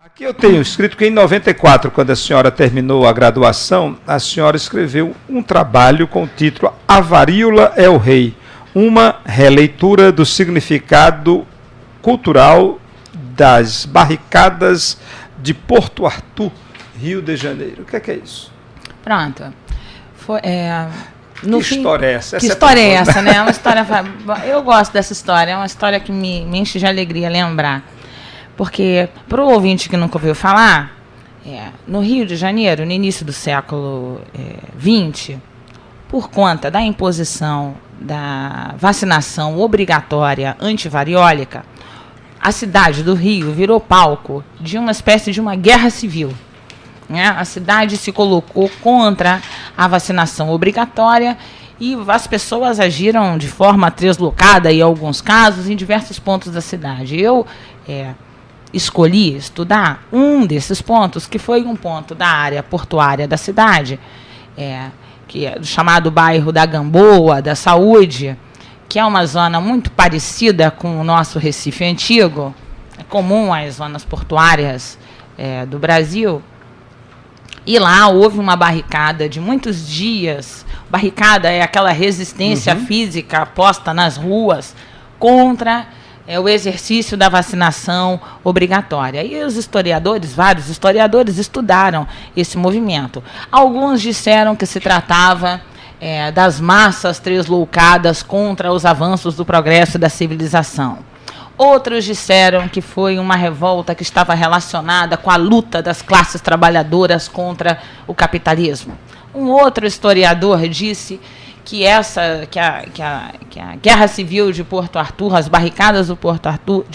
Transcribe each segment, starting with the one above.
Aqui eu tenho escrito que em 94, quando a senhora terminou a graduação, a senhora escreveu um trabalho com o título A Varíola é o Rei, uma releitura do significado cultural das barricadas de Porto Arthur, Rio de Janeiro. O que é isso? Pronto. Que história é essa? Que história é essa, né? É uma história. Eu gosto dessa história, é uma história que me enche de alegria lembrar. Porque, para o ouvinte que nunca ouviu falar, no Rio de Janeiro, no início do século XX, por conta da imposição da vacinação obrigatória antivariólica, a cidade do Rio virou palco de uma espécie de uma guerra civil. Né? A cidade se colocou contra a vacinação obrigatória e as pessoas agiram de forma deslocada, em alguns casos, em diversos pontos da cidade. Eu escolhi estudar um desses pontos, que foi um ponto da área portuária da cidade, que é chamado bairro da Gamboa, da Saúde, que é uma zona muito parecida com o nosso Recife antigo, é comum às zonas portuárias do Brasil. E lá houve uma barricada de muitos dias. Barricada é aquela resistência física posta nas ruas contra o exercício da vacinação obrigatória. E os historiadores, vários historiadores, estudaram esse movimento. Alguns disseram que se tratava das massas tresloucadas contra os avanços do progresso e da civilização. Outros disseram que foi uma revolta que estava relacionada com a luta das classes trabalhadoras contra o capitalismo. Um outro historiador disse que a Guerra Civil de Porto Arthur, as barricadas de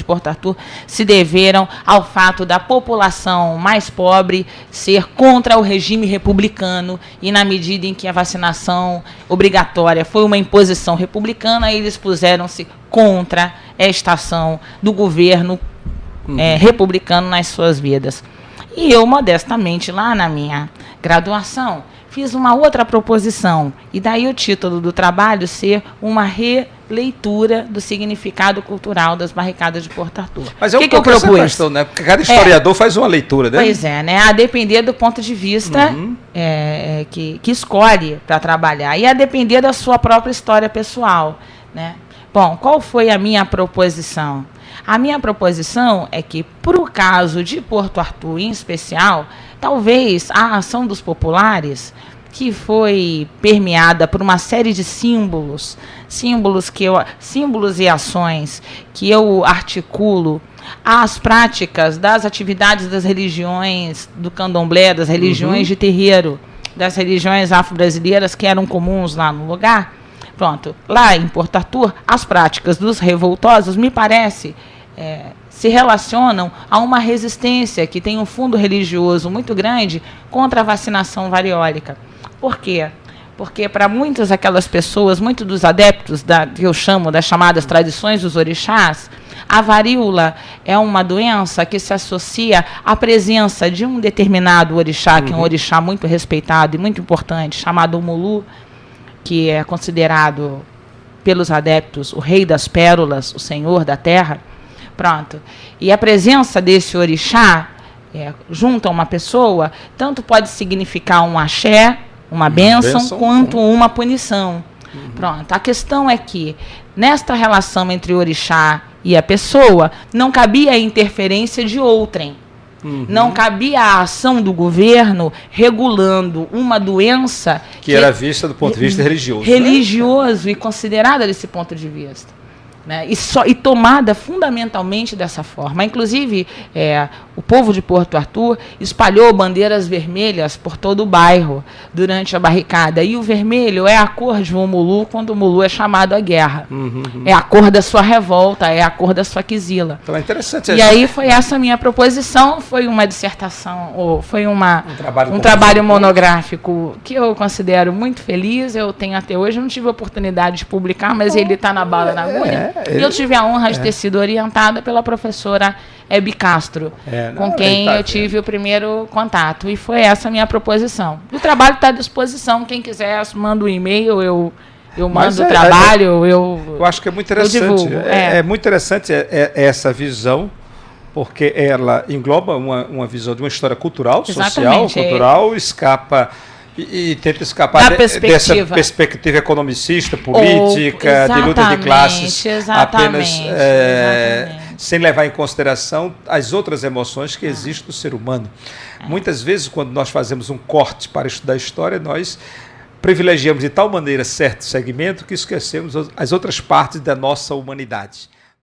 Porto Arthur, se deveram ao fato da população mais pobre ser contra o regime republicano, e na medida em que a vacinação obrigatória foi uma imposição republicana, eles puseram-se contra esta ação do governo republicano nas suas vidas. E eu, modestamente, lá na minha graduação, fiz uma outra proposição, e daí o título do trabalho ser uma releitura do significado cultural das barricadas de Porto Arthur. Mas que eu propus? Essa questão, né? Porque cada historiador faz uma leitura, né? Pois é, né? A depender do ponto de vista que escolhe para trabalhar, e a depender da sua própria história pessoal, né? Bom, qual foi a minha proposição? A minha proposição é que, para o caso de Porto Arthur em especial, talvez a ação dos populares, que foi permeada por uma série de símbolos e ações que eu articulo às práticas das atividades das religiões do candomblé, das religiões de terreiro, das religiões afro-brasileiras que eram comuns lá no lugar. Pronto, lá em Porto Arthur, as práticas dos revoltosos, me parece, se relacionam a uma resistência que tem um fundo religioso muito grande contra a vacinação variólica. Por quê? Porque para muitas aquelas pessoas, muitos dos adeptos que eu chamo das chamadas tradições dos orixás, a varíola é uma doença que se associa à presença de um determinado orixá, que é um orixá muito respeitado e muito importante, chamado Omulu, que é considerado pelos adeptos o rei das pérolas, o senhor da terra. Pronto. E a presença desse orixá junto a uma pessoa, tanto pode significar um axé, uma bênção, quanto uma punição. Pronto. A questão é que, nesta relação entre o orixá e a pessoa, não cabia a interferência de outrem. Não cabia a ação do governo regulando uma doença que era vista do ponto de vista religioso. Religioso, né? E considerada desse ponto de vista. Né? E tomada fundamentalmente dessa forma. Inclusive, o povo de Porto Arthur espalhou bandeiras vermelhas por todo o bairro durante a barricada. E o vermelho é a cor de Omulu quando o Omulu é chamado à guerra. É a cor da sua revolta, é a cor da sua quizila. Então é interessante. E aí foi essa minha proposição, foi uma dissertação, ou foi um trabalho monográfico que eu considero muito feliz. Eu tenho até hoje, não tive a oportunidade de publicar, mas ele está na bala na agulha. E eu tive a honra de ter sido orientada pela professora Hebe Castro, com quem eu tive o primeiro contato. E foi essa a minha proposição. O trabalho está à disposição. Quem quiser, manda um e-mail, eu mando o trabalho. Eu acho que é muito interessante. É muito interessante essa visão porque ela engloba uma visão de uma história cultural, Exatamente, social, cultural, escapa e tenta escapar dessa perspectiva economicista, política, de luta de classes, apenas sem levar em consideração as outras emoções que existem no ser humano. Muitas vezes, quando nós fazemos um corte para estudar a história, nós privilegiamos de tal maneira certo segmento que esquecemos as outras partes da nossa humanidade.